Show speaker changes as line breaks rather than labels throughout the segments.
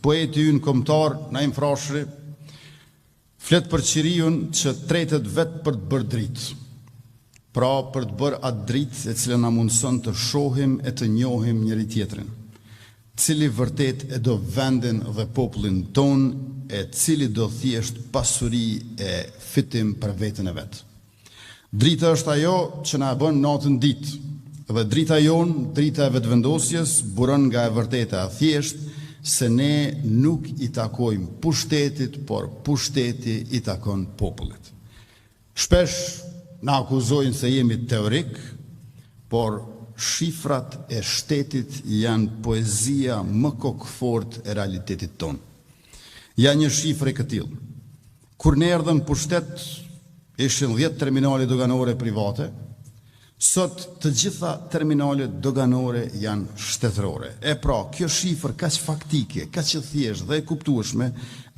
poeti ynë kombëtar Naim Frashëri flet për qiriun që tretet vetë për të bërë dritë. Pra për të bërë atë dritë e cila na mundson të shohim e të njohim njëri tjetrin, cili vërtet e do vendin dhe popullin ton, e cili do thjesht pasuri e fitim për veten e vet. Drita është ajo që na bën natën ditë, dhe drita jonë, drita e vetëvendosjes, buron nga e vërteta e thjesht se ne nuk i takojmë pushtetit, por pushteti i takon popullit. Shpesh na akuzojnë se jemi teorik, por shifrat e shtetit janë poezia më kokëfort e realitetit tonë. Ja një shifër e këtill. Kur ne erdhëm pushtet, ishin 10 terminale doganore private, sot të gjitha terminalet doganore janë shtetërore. E pra, kjo shifër kaq faktike, kaq e thjeshtë dhe e kuptueshme,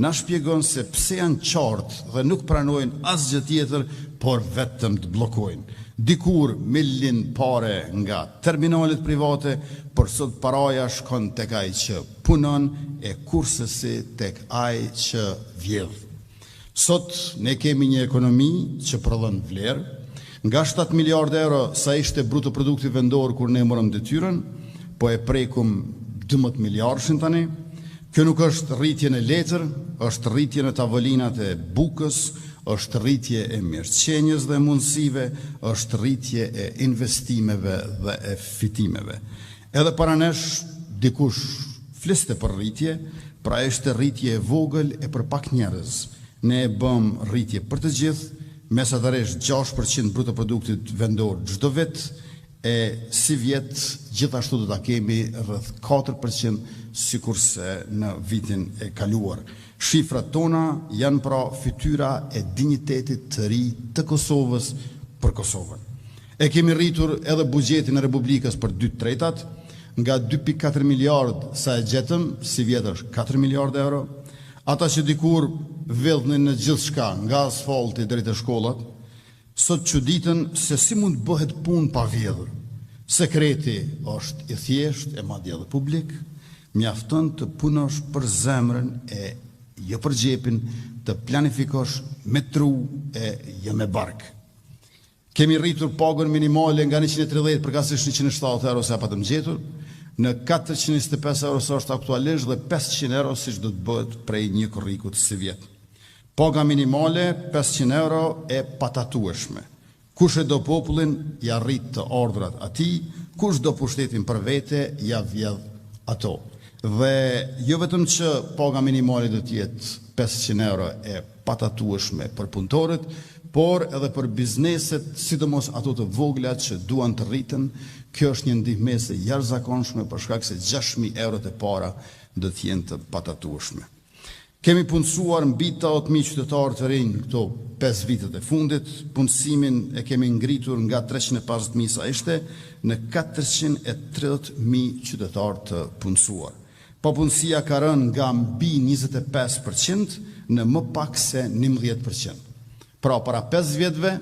na shpjegon se pse janë qartë dhe nuk pranojnë asgjë tjetër, por vetëm të bllokojnë. Dikur me lind pare nga terminalet private, por sot paraja shkon tek ai që punon e kursesi tek ai që vjedh. Sot ne kemi një ekonomi që prodhon vlerë, nga 7 miliardë euro sa ishte bruto produkti vendor kur ne morëm detyrën, po e prekum 12 miliardëshin tani. Kjo nuk është rritje në letër, është rritje në tavolinat e bukës, është rritje e mirëqenies dhe mundësive, është rritje e investimeve dhe e fitimeve. Edhe para nesh dikush fliste për rritje, pra ishte rritje e vogël e për pak njerëz. Ne e bëm rritje për të gjithë, mesatarisht 6% bruto produktit vendor çdo vit, e si vjet gjithashtu do ta kemi rreth 4% sikurse në vitin e kaluar. Shifrat tona janë pra fytyra e dinjitetit të ri të Kosovës për Kosovën. E kemi rritur edhe buxhetin e Republikës për 2/3, nga 2.4 miliard sa e gjetëm, si vjet është 4 miliard euro. Ata që dikur vëllnin në gjithë shka, nga asfalti deri te shkollat, sot çuditën se si mund bëhet punë pa vjedhur. Sekreti është i thjeshtë e madje edhe publik, mjafton të punosh për zemrën e jo për xhepin, të planifikosh me tru e jo me bark. Kemi rritur pagën minimale nga 130 përkatësisht 170 euro sa pa të gjetur, në 425 euro sa është aktualisht dhe 500 euro siç do të bëhet prej një kurrikut si vjet. Paga minimale 500 euro e patatueshme. Kush e do popullin, ja rrit të ardhurat atij, kush do pushtetin për vete, ja vjedh ato. Dhe jo vetëm që paga minimale do të jetë 500 euro e patatueshme për punëtorët, por edhe për bizneset, sidomos ato të vogla që duan të rriten. Kjo është një ndihmëse jashtëzakonshme për shkak se 6.000 euro të para do të jenë të patatueshme. Kemi punësuar mbi 80.000 qytetarë të rinj këto 5 vitet e fundit, punësimin e kemi ngritur nga 350.000 sa ishte në 430.000 qytetarë të punësuar. Papunësia ka rënë nga mbi 25% në më pak se 11%. Pra para 5 vjetëve,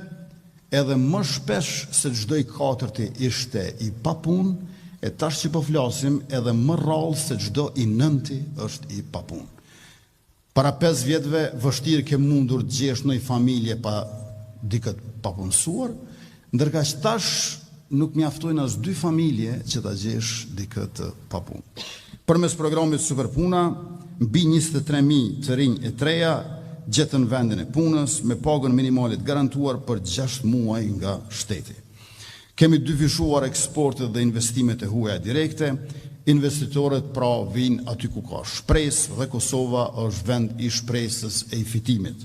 edhe më shpesh se çdo i katërti ishte i papunë, e tash që po flasim edhe më rrallë se çdo i nënti është i papunë. Para 5 vjetëve vështirë ke mundur të gjesh në familje pa dikët papunësuar, ndërkaq tash nuk mjaftojnë as 2 familje që ta gjesh dikët papunë. Përmes programit Superpuna, mbi 23.000 të rinj e treja gjetën vendin e punës me pagën minimale të garantuar për 6 muaj nga shteti. Kemi dyfishuar eksportet dhe investimet e huaja direkte, investitorët pra vinë aty ku ka shpresë dhe Kosova është vend i shpresës e i fitimit.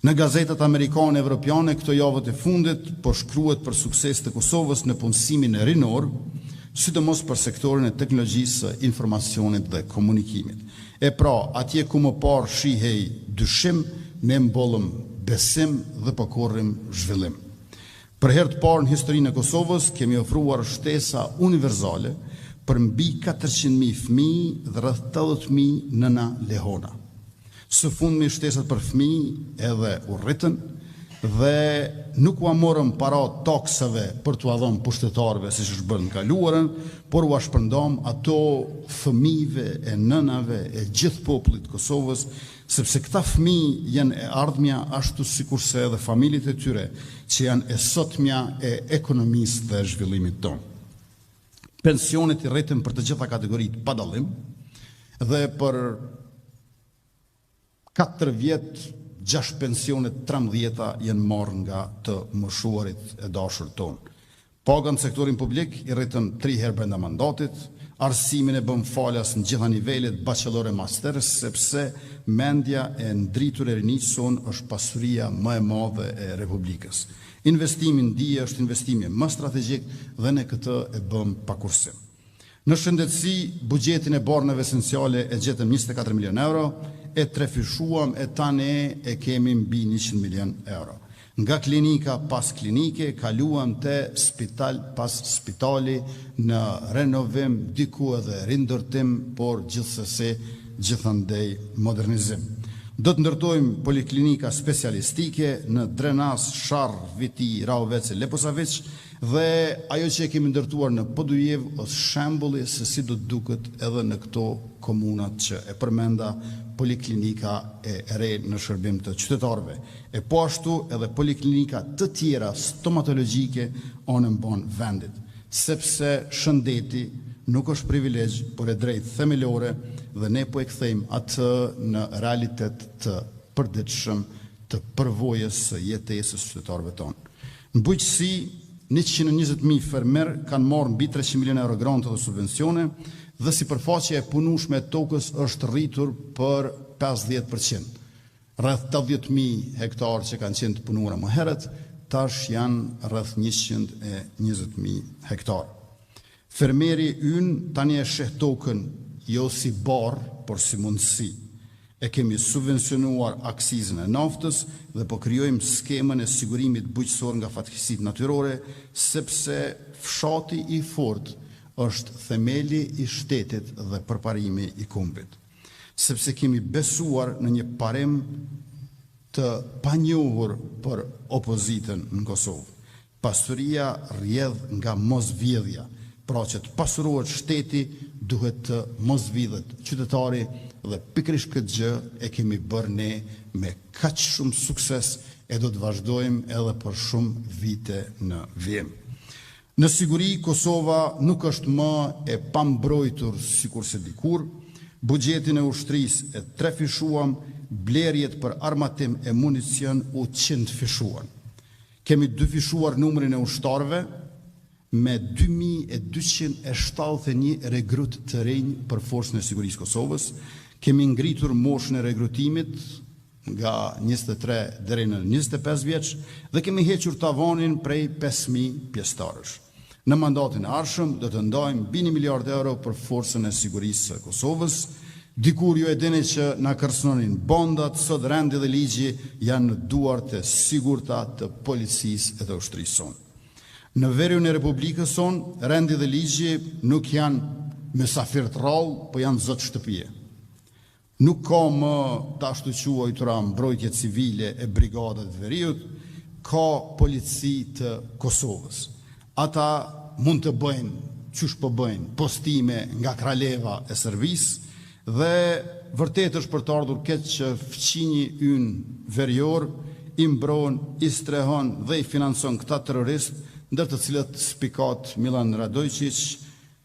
Në gazetat amerikane e evropiane këto javët e fundit po shkruhet për sukses të Kosovës në punësimin e rinor, sidomos për sektorin e teknologjisë, informacionit dhe komunikimit. E pra, atje ku më parë shihej dyshim, ne mbollëm besim dhe po korrim zhvillim. Për herë të parë në historinë e Kosovës kemi ofruar shtesa universale për mbi 400.000 fëmijë dhe rreth 80.000 nëna lehona. Së fundmi shtesat për fëmijë edhe u rritën dhe nuk u morëm para taksave për t'u dhënë pushtetarëve siç është bërë në kaluarën, por u shpërndam ato fëmijëve e nënave e gjithë popullit të Kosovës, sepse këta fëmijë janë e ardhmja ashtu sikurse edhe familjet e tyre që janë e sotmja e ekonomisë dhe zhvillimit tonë. Pensionet i rriten për të gjitha kategoritë pa dallim dhe për 4 vjet 6 pensionet 13 janë marrë nga të moshuarit e dashur tonë. Paga në sektorin publik i rritën 3 herë brenda mandatit, arsimin e bën falas në gjitha nivelet bachelor e master, sepse mendja e ndritur e rinjëson është pasuria më e madhe e Republikës. Investimi në dije është investimi më strategjik dhe ne këtë e bëm pa kursim. Në shëndetësi, buxhetin e barnave esenciale e gjetëm 24 milion euro, e trefishuam e tani e kemi mbi 100 milion euro. Nga klinika pas klinike, kaluam te spital pas spitali në renovim, diku edhe rindërtim, por gjithsesi gjithandej modernizim. Do të ndërtojmë poliklinika specialistike në Drenas, Sharr, Viti, Rahovec e Leposavic dhe ajo që e kemi ndërtuar në Podujev është shembulli se si do të duket edhe në këto komunat që e përmenda poliklinika e re në shërbim të qytetarëve. E po ashtu edhe poliklinika të tjera stomatologjike onën bon vendit, sepse shëndeti nuk është privilegj, por e drejtë themelore dhe ne po e kthejmë atë në realitet të përditshëm të përvojës së jetesës qytetarëve tonë. Në bujqësi, 120.000 fermer kanë marrë mbi 300 milion euro grante dhe subvencione dhe sipërfaqja e punueshme e tokës është rritur për 50%. Rreth 80.000 hektarë që kanë qenë të punuara më herët, tash janë rreth 120.000 hektarë. Fermeri ynë tani e sheh tokën jo si barë, por si mundësi. E kemi subvencionuar aksizën e naftës dhe po krijojmë skemën e sigurimit bujqësor nga fatkeqësitë natyrore, sepse fshati i fortë është themeli i shtetit dhe përparimi i kombit. Sepse kemi besuar në një parim të panjohur për opozitën në Kosovë. Pasuria rrjedh nga mosvjedhja. Pra që të pasurohet shteti, duhet të mos vidhet qytetari dhe pikërisht këtë gjë e kemi bërë ne me kaq shumë sukses e do të vazhdojmë edhe për shumë vite në vijim. Në siguri, Kosova nuk është më e pambrojtur sikurse dikur, buxhetin e ushtrisë e trefishuam, blerjet për armatim e municion u 100 fishuan. Kemi dyfishuar numrin e ushtarëve, me 2271 regrut të rinj për forcën e sigurisë Kosovës, kemi ngritur moshën e regrutimit nga 23 deri në 25 vjeç dhe kemi hequr tavanin prej 5.000 pjesëtarësh. Në mandatin e ardhshëm do të ndajmë mbi 1 miliard euro për forcën e sigurisë së Kosovës. Dikur ju e dini që na kërcënonin bondat, sot rendi dhe ligji janë në duart e sigurta të policisë e të ushtrisë sonë. Në veriun e Republikës sonë, rendi dhe ligji nuk janë mysafir të rrallë, po janë zot shtëpie. Nuk ka më të ashtu quajtura mbrojtje civile e brigadat të veriut, ka polici të Kosovës. Ata mund të bëjnë, qysh po bëjnë, postime nga kraleva e servis dhe vërtet është për të ardhur këtë që fqinji ynë verior i mbron, i strehon dhe i financon këta terroristë, ndër të cilët spikat Milan Radojčić,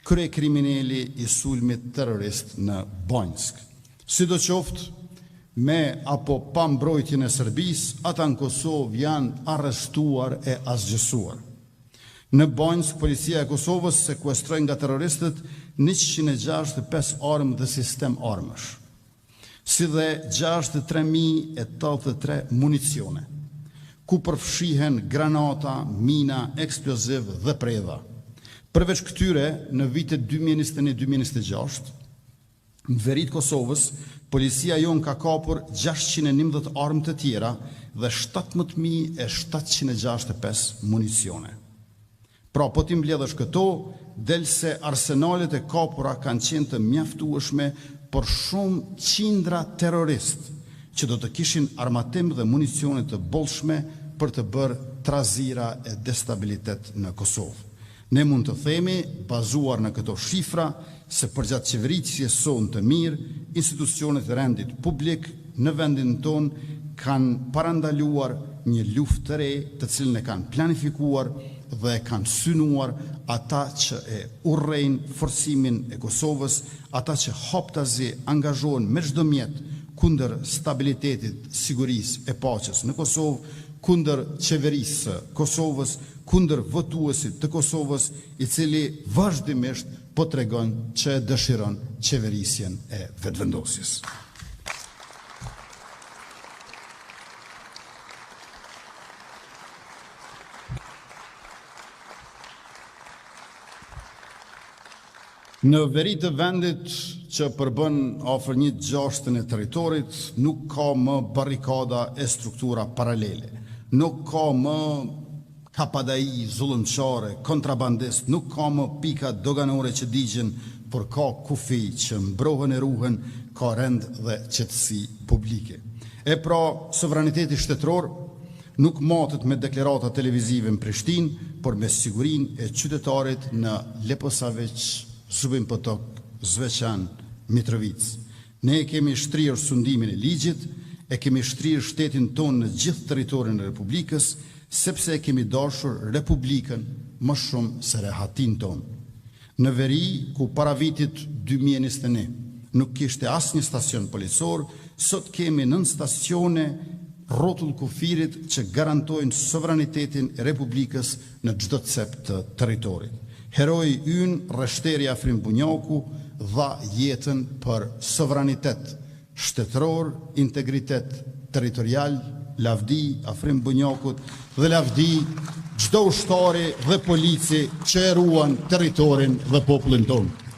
krye kriminali i sulmit terrorist në Banjsk. Sidoqoftë, me apo pa mbrojtjen e Serbisë, ata në Kosovë janë arrestuar e asgjësuar. Në Banjsk, policia e Kosovës sekuestroi nga terroristët 165 armë dhe sistem armësh, si dhe 63.083 municione, ku përfshihen granata, mina, eksploziv dhe predha. Përveç këtyre, në vitet 2021-2026, në verit Kosovës, policia jon ka kapur 611 armë të tjera dhe 17.765 municione. Pra, po ti mbledhësh këto, del se arsenalet e kapura kanë qenë të mjaftueshme për shumë qindra terroristë që do të kishin armatim dhe municione të bollshme për të bërë trazira e destabilitet në Kosovë. Ne mund të themi, bazuar në këto shifra, se përgjatë qeverisjes sonë të mirë, institucionet e rendit publik në vendin tonë kanë parandaluar një luftë të re, të cilën e kanë planifikuar dhe e kanë synuar ata që e urrejnë forcimin e Kosovës, ata që haptazi angazhohen me çdo mjet kundër stabilitetit, sigurisë e paqes në Kosovë, kundër qeverisë së Kosovës, kundër votuesit të Kosovës, i cili vazhdimisht po tregon që dëshiron qeverisjen e vetëvendosjes. Në veri të vendit që përbën afër 1/6 e territorit, nuk ka më barrikada e struktura paralele, nuk ka më kapadai zullëmçare, kontrabandist, nuk ka më pika doganore që digjen, por ka kufi që mbrohen e ruhen, ka rend dhe qetësi publike. E pra, sovraniteti shtetëror nuk matet me deklarata televizive në Prishtinë, por me sigurinë e qytetarit në Leposavić, Zubin Potok, Zveçan, Mitrovic. Ne kemi shtrirë sundimin e ligjit, e kemi shtrirë shtetin tonë në gjithë territorin e Republikës, sepse e kemi dashur Republikën më shumë se rehatin tonë. Në veri, ku para vitit 2021 nuk kishte asnjë stacion policor, sot kemi 9 stacione rrotull kufirit që garantojnë sovranitetin e Republikës në çdo cep të territorit. Heroi ynë, Rreshteri Afrim Bunjaku, dha jetën për sovranitet shtetëror, integritet territorial, lavdi Afrim Bunjakut dhe lavdi çdo ushtari dhe polici që e ruan territorin dhe popullin tonë.